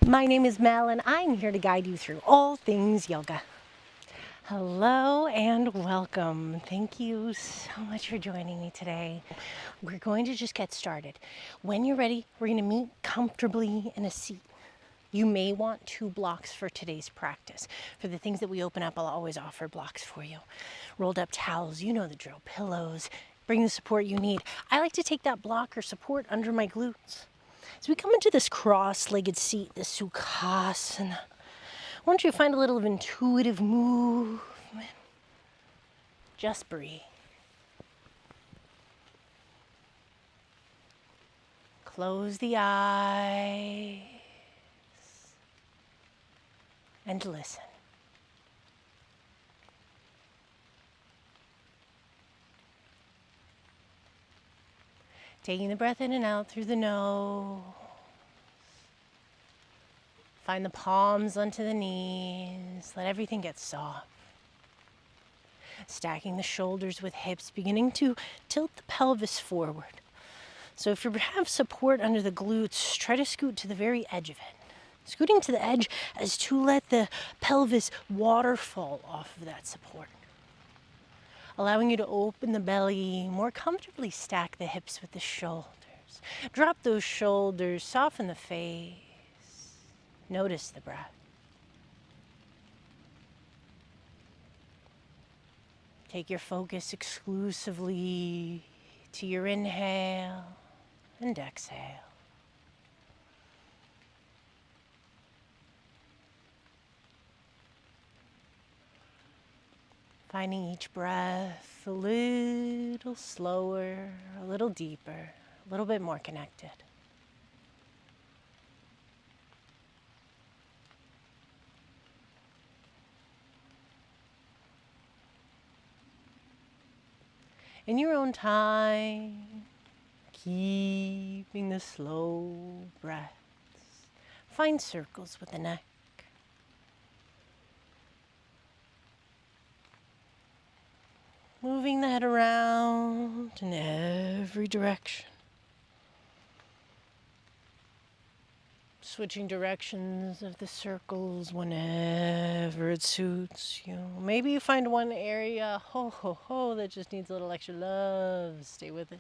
My name is Mel and I'm here to guide you through all things yoga. Hello and welcome. Thank you so much for joining me today. We're going to just get started. When you're ready, we're going to meet comfortably in a seat. You may want 2 blocks for today's practice. For the things that we open up, I'll always offer blocks for you. Rolled up towels, you know the drill, pillows, bring the support you need. I like to take that block or support under my glutes. As we come into this cross-legged seat, this Sukhasana, I want you to find a little of intuitive movement. Just breathe. Close the eyes and listen. Taking the breath in and out through the nose. Find the palms onto the knees. Let everything get soft. Stacking the shoulders with hips, beginning to tilt the pelvis forward. So if you have support under the glutes, try to scoot to the very edge of it. Scooting to the edge as to let the pelvis waterfall off of that support. Allowing you to open the belly, more comfortably stack the hips with the shoulders. Drop those shoulders, soften the face. Notice the breath. Take your focus exclusively to your inhale and exhale. Finding each breath a little slower, a little deeper, a little bit more connected. In your own time, keeping the slow breaths. Find circles with the neck. Moving the head around in every direction. Switching directions of the circles whenever it suits you. Maybe you find one area, that just needs a little extra love. Stay with it.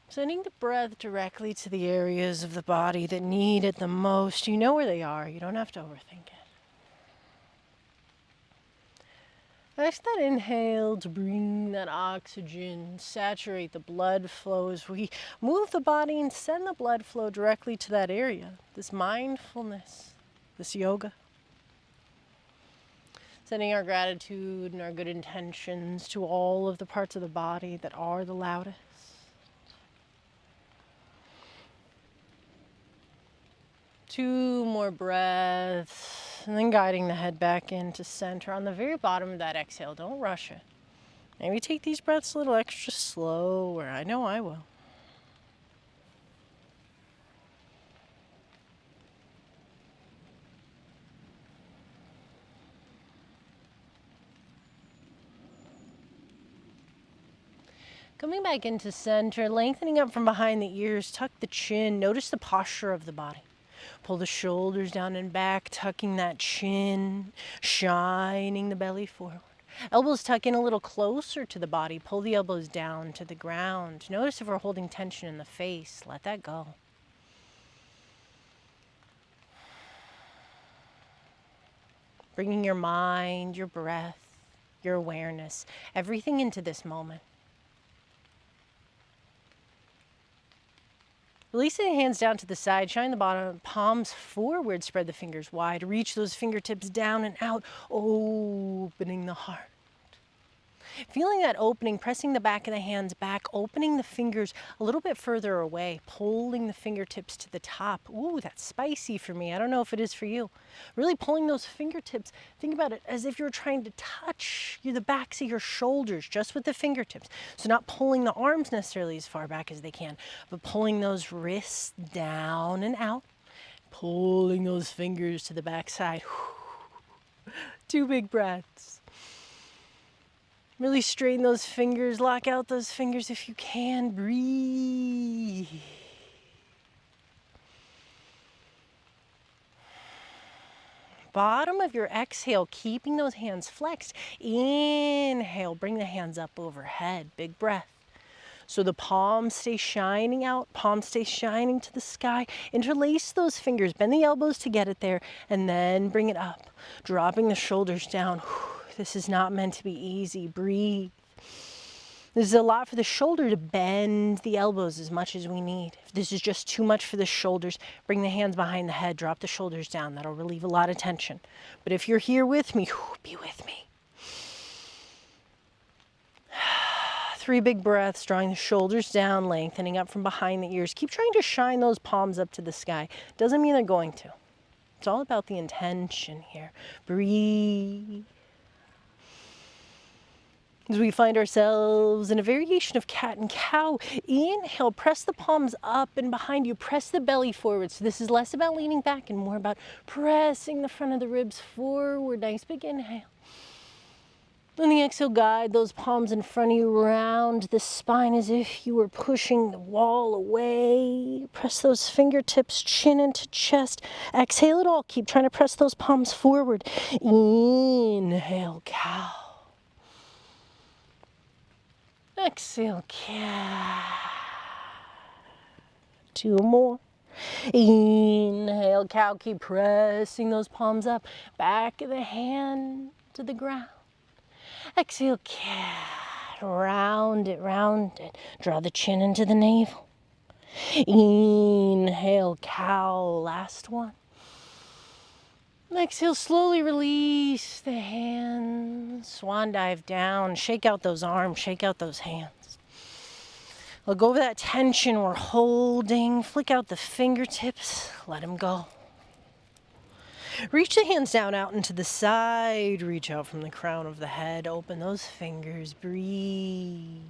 Sending the breath directly to the areas of the body that need it the most. You know where they are. You don't have to overthink it. Ask that inhale to bring that oxygen, saturate the blood flow as we move the body and send the blood flow directly to that area. This mindfulness, this yoga. Sending our gratitude and our good intentions to all of the parts of the body that are the loudest. Two more breaths, and then guiding the head back into center. On the very bottom of that exhale, don't rush it. Maybe take these breaths a little extra slower. I know I will. Coming back into center, lengthening up from behind the ears, tuck the chin. Notice the posture of the body. Pull the shoulders down and back, tucking that chin, shining the belly forward. Elbows tuck in a little closer to the body. Pull the elbows down to the ground. Notice if we're holding tension in the face. Let that go. Bringing your mind, your breath, your awareness, everything into this moment. Releasing the hands down to the side, shine the bottom, palms forward, spread the fingers wide. Reach those fingertips down and out, opening the heart. Feeling that opening, pressing the back of the hands back, opening the fingers a little bit further away, pulling the fingertips to the top. Ooh, that's spicy for me. I don't know if it is for you. Really pulling those fingertips. Think about it as if you're trying to touch the backs of your shoulders just with the fingertips. So not pulling the arms necessarily as far back as they can, but pulling those wrists down and out, pulling those fingers to the back side. 2 big breaths. Really straighten those fingers, lock out those fingers if you can. Breathe. bottom of your exhale, keeping those hands flexed. Inhale, bring the hands up overhead. Big breath. So the palms stay shining out, palms stay shining to the sky. Interlace those fingers, bend the elbows to get it there, and then bring it up, dropping the shoulders down. This is not meant to be easy. Breathe. This is a lot for the shoulder to bend the elbows as much as we need. If this is just too much for the shoulders, bring the hands behind the head, drop the shoulders down. That'll relieve a lot of tension. But if you're here with me, be with me. 3 big breaths, drawing the shoulders down, lengthening up from behind the ears. Keep trying to shine those palms up to the sky. Doesn't mean they're going to. It's all about the intention here. Breathe. As we find ourselves in a variation of cat and cow, inhale, press the palms up and behind you, press the belly forward. So this is less about leaning back and more about pressing the front of the ribs forward. Nice big inhale. On the exhale, guide those palms in front of you, round the spine as if you were pushing the wall away. Press those fingertips, chin into chest. Exhale it all. Keep trying to press those palms forward. Inhale, cow. Exhale, cat. 2 more. Inhale, cow. Keep pressing those palms up. Back of the hand to the ground. Exhale, cat. Round it, round it. Draw the chin into the navel. Inhale, cow. Last one. Exhale, slowly release the hands. Swan dive down. Shake out those arms. Shake out those hands. Let go of that tension we're holding. Flick out the fingertips. Let them go. Reach the hands down out into the side. Reach out from the crown of the head. Open those fingers. Breathe.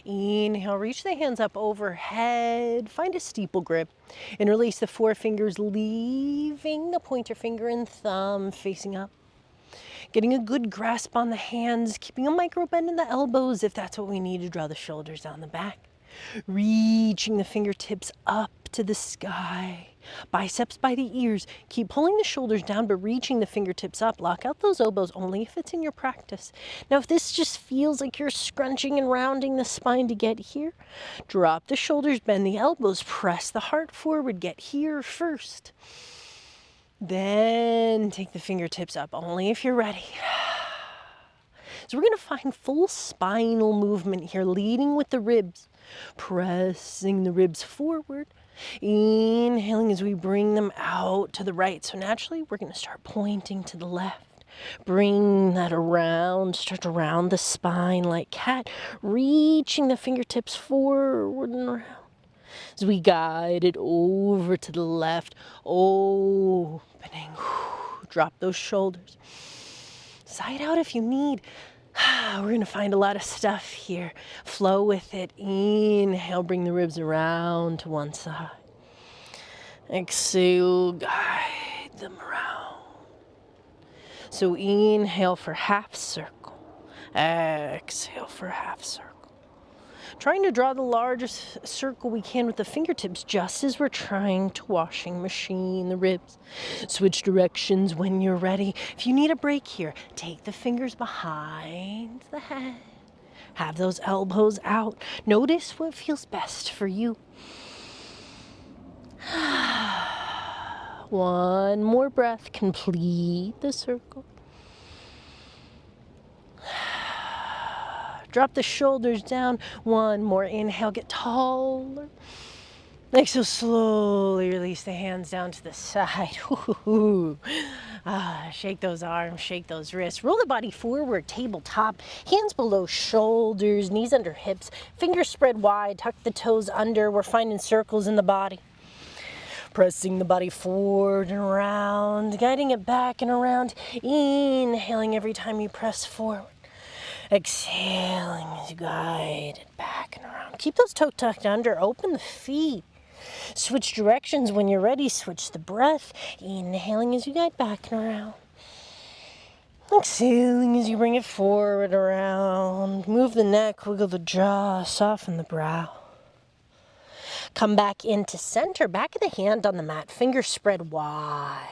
Inhale, reach the hands up overhead. Find a steeple grip. Interlace the 4 fingers, leaving the pointer finger and thumb facing up. Getting a good grasp on the hands, keeping a micro bend in the elbows if that's what we need to draw the shoulders down the back. Reaching the fingertips up to the sky. Biceps by the ears. Keep pulling the shoulders down, but reaching the fingertips up. Lock out those elbows only if it's in your practice. Now, if this just feels like you're scrunching and rounding the spine to get here, drop the shoulders, bend the elbows, press the heart forward. Get here first. Then take the fingertips up, only if you're ready. So we're going to find full spinal movement here, leading with the ribs. Pressing the ribs forward. Inhaling as we bring them out to the right. So naturally, we're going to start pointing to the left. Bring that around. Start to round the spine like cat. Reaching the fingertips forward and around. As we guide it over to the left. Opening. Drop those shoulders. Side out if you need. We're going to find a lot of stuff here. Flow with it. Inhale, bring the ribs around to one side. Exhale, guide them around. So inhale for half circle. Exhale for half circle. Trying to draw the largest circle we can with the fingertips just as we're trying to washing machine the ribs. Switch directions when you're ready. If you need a break here, take the fingers behind the head. Have those elbows out. Notice what feels best for you. One more breath. Complete the circle. Drop the shoulders down. One more inhale, get taller. Exhale, slowly release the hands down to the side. Shake those arms, shake those wrists. Roll the body forward, tabletop. Hands below shoulders, knees under hips. Fingers spread wide, tuck the toes under. We're finding circles in the body. Pressing the body forward and around, guiding it back and around. Inhaling every time you press forward. Exhaling as you guide it back and around. Keep those toes tucked under. Open the feet. Switch directions when you're ready. Switch the breath. Inhaling as you guide back and around. Exhaling as you bring it forward around. Move the neck, wiggle the jaw, soften the brow. Come back into center. Back of the hand on the mat. Fingers spread wide.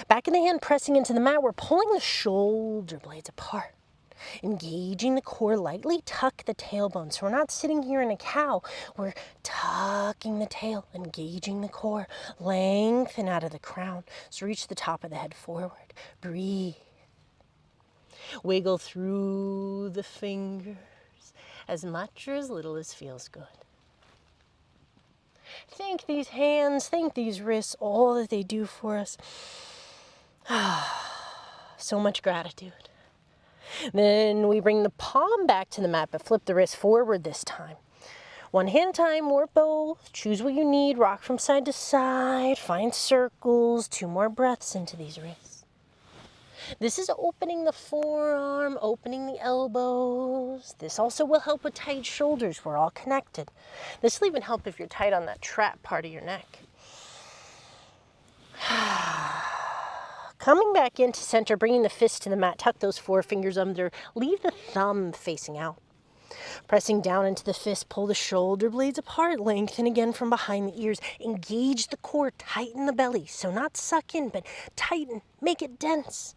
Back of the hand pressing into the mat, we're pulling the shoulder blades apart. Engaging the core lightly, tuck the tailbone. So we're not sitting here in a cow. We're tucking the tail, engaging the core. Lengthen out of the crown. So reach the top of the head forward. Breathe. Wiggle through the fingers as much or as little as feels good. Thank these hands, thank these wrists, all that they do for us. So much gratitude. Then we bring the palm back to the mat, but flip the wrist forward this time. One hand time or both. Choose what you need. Rock from side to side. Find circles. 2 more breaths into these wrists. This is opening the forearm, opening the elbows. This also will help with tight shoulders. We're all connected. This will even help if you're tight on that trap part of your neck. Coming back into center, bringing the fist to the mat, tuck those forefingers under, leave the thumb facing out. Pressing down into the fist, pull the shoulder blades apart, lengthen again from behind the ears. Engage the core, tighten the belly. So not suck in, but tighten, make it dense.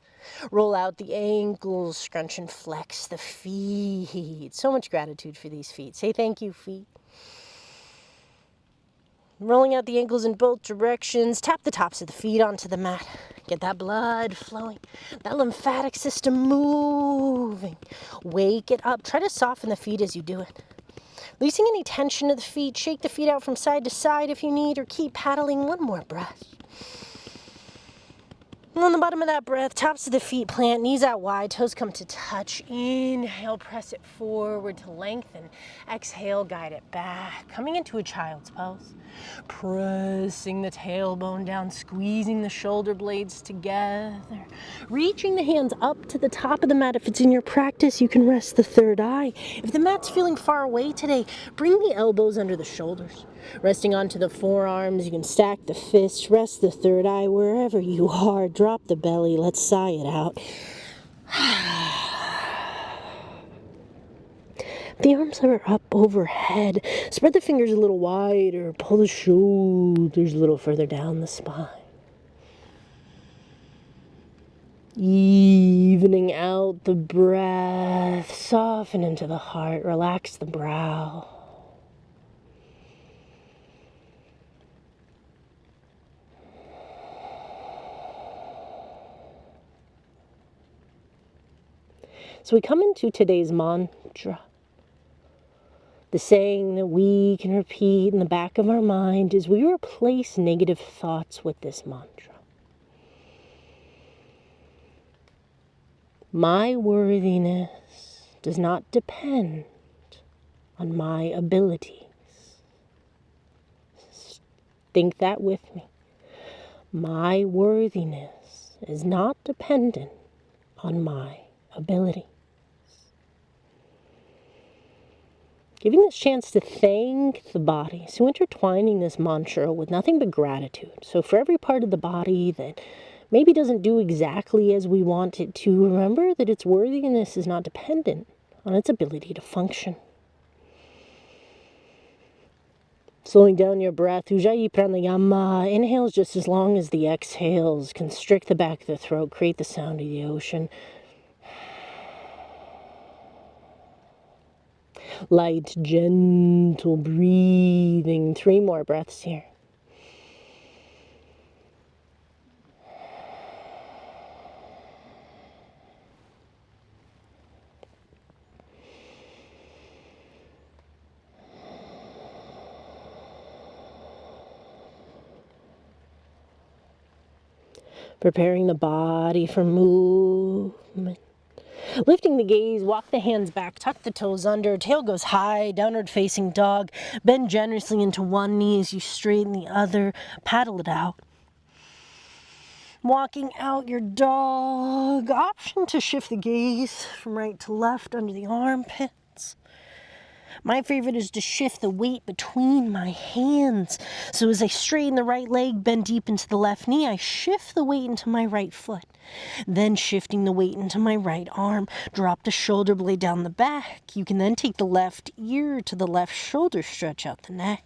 Roll out the ankles, scrunch and flex the feet. So much gratitude for these feet. Say thank you, feet. Rolling out the ankles in both directions. Tap the tops of the feet onto the mat. Get that blood flowing. That lymphatic system moving. Wake it up. Try to soften the feet as you do it. Releasing any tension of the feet. Shake the feet out from side to side if you need, or keep paddling. One more breath. And on the bottom of that breath, tops of the feet plant, knees out wide, toes come to touch. Inhale, press it forward to lengthen. Exhale, guide it back. Coming into a child's pose. Pressing the tailbone down, squeezing the shoulder blades together. Reaching the hands up to the top of the mat. If it's in your practice, you can rest the third eye. If the mat's feeling far away today, bring the elbows under the shoulders. Resting onto the forearms, you can stack the fists, rest the third eye wherever you are. Drop the belly, let's sigh it out. The arms are up overhead. Spread the fingers a little wider. Pull the shoulders a little further down the spine. Evening out the breath. Soften into the heart. Relax the brow. So we come into today's mantra. The saying that we can repeat in the back of our mind is we replace negative thoughts with this mantra. My worthiness does not depend on my abilities. Think that with me. My worthiness is not dependent on my ability. Giving this chance to thank the body. So intertwining this mantra with nothing but gratitude. So for every part of the body that maybe doesn't do exactly as we want it to, remember that its worthiness is not dependent on its ability to function. Slowing down your breath. Ujjayi pranayama. Inhales just as long as the exhales. Constrict the back of the throat. Create the sound of the ocean. Light, gentle breathing. 3 more breaths here. Preparing the body for movement. Lifting the gaze, walk the hands back, tuck the toes under, tail goes high, downward facing dog. Bend generously into one knee as you straighten the other, paddle it out. Walking out your dog. Option to shift the gaze from right to left under the armpits. My favorite is to shift the weight between my hands. So as I straighten the right leg, bend deep into the left knee, I shift the weight into my right foot. Then shifting the weight into my right arm, drop the shoulder blade down the back. You can then take the left ear to the left shoulder, stretch out the neck.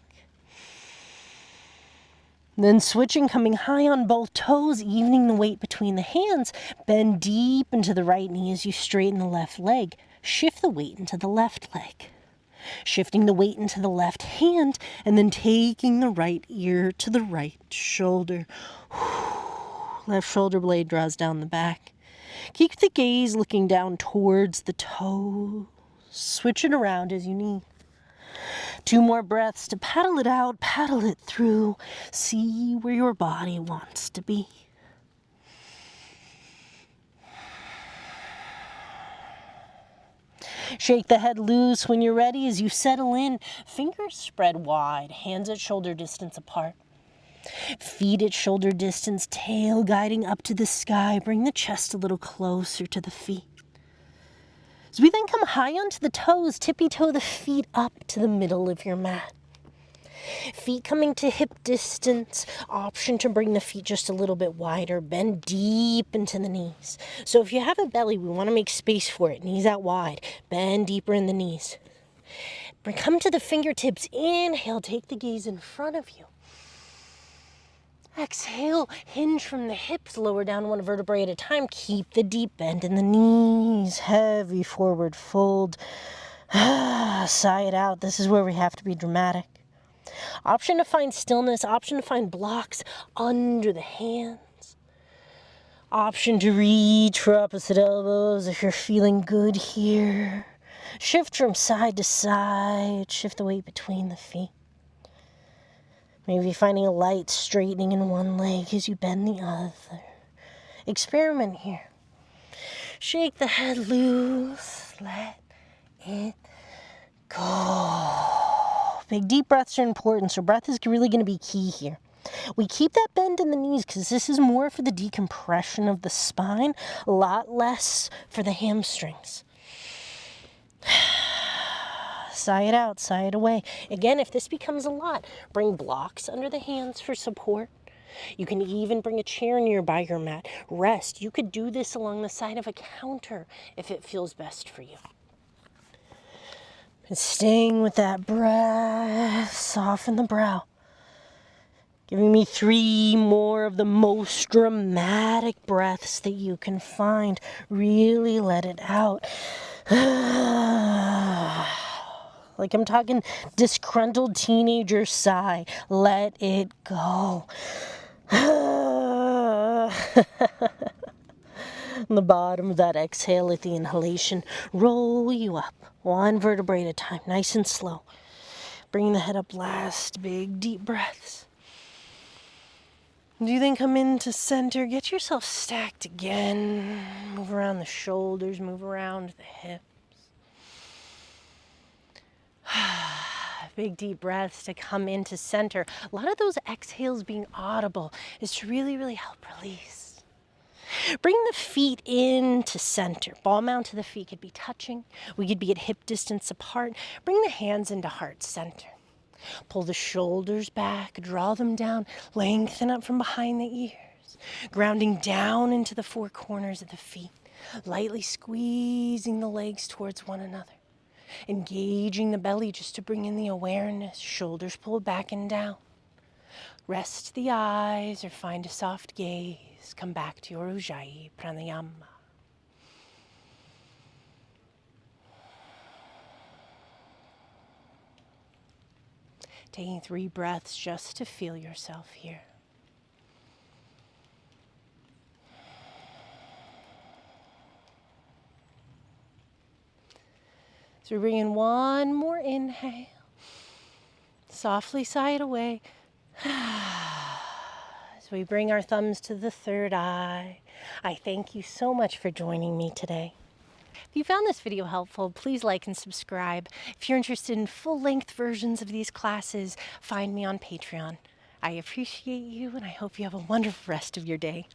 Then switching, coming high on both toes, evening the weight between the hands. Bend deep into the right knee as you straighten the left leg. Shift the weight into the left leg. Shifting the weight into the left hand, and then taking the right ear to the right shoulder. Left shoulder blade draws down the back. Keep the gaze looking down towards the toes. Switch it around as you need. 2 more breaths to paddle it out, paddle it through. See where your body wants to be. Shake the head loose when you're ready as you settle in. Fingers spread wide, hands at shoulder distance apart. Feet at shoulder distance, tail guiding up to the sky. Bring the chest a little closer to the feet. As we then come high onto the toes, tippy-toe the feet up to the middle of your mat. Feet coming to hip distance. Option to bring the feet just a little bit wider. Bend deep into the knees. So if you have a belly, we want to make space for it. Knees out wide. Bend deeper in the knees. Come to the fingertips. Inhale, take the gaze in front of you. Exhale, hinge from the hips, lower down 1 vertebrae at a time. Keep the deep bend in the knees. Heavy forward fold. Sigh it out. This is where we have to be dramatic. Option to find stillness. Option to find blocks under the hands. Option to reach for opposite elbows if you're feeling good here. Shift from side to side. Shift the weight between the feet. Maybe finding a light straightening in one leg as you bend the other. Experiment here. Shake the head loose. Let it go. Big deep breaths are important, so breath is really going to be key here. We keep that bend in the knees because this is more for the decompression of the spine, a lot less for the hamstrings. Sigh it out, sigh it away. Again, if this becomes a lot, bring blocks under the hands for support. You can even bring a chair nearby your mat. Rest. You could do this along the side of a counter if it feels best for you. And staying with that breath, soften the brow. Giving me 3 more of the most dramatic breaths that you can find. Really let it out. Like I'm talking disgruntled teenager sigh. Let it go. On the bottom of that exhale at the inhalation, roll you up 1 vertebrae at a time, nice and slow. Bring the head up, last big deep breaths. Do you then come into center, get yourself stacked again. Move around the shoulders, move around the hips. Big deep breaths to come into center. A lot of those exhales being audible is to really, really help release. Bring the feet into center. Ball mount to the feet could be touching. We could be at hip distance apart. Bring the hands into heart center. Pull the shoulders back, draw them down, lengthen up from behind the ears. Grounding down into the 4 corners of the feet. Lightly squeezing the legs towards one another. Engaging the belly just to bring in the awareness. Shoulders pulled back and down. Rest the eyes or find a soft gaze. Come back to your Ujjayi Pranayama. Taking 3 breaths just to feel yourself here. So we bring in 1 more inhale. Softly sigh it away. As we bring our thumbs to the 3rd eye. I thank you so much for joining me today. If you found this video helpful, please like and subscribe. If you're interested in full-length versions of these classes, find me on Patreon. I appreciate you, and I hope you have a wonderful rest of your day.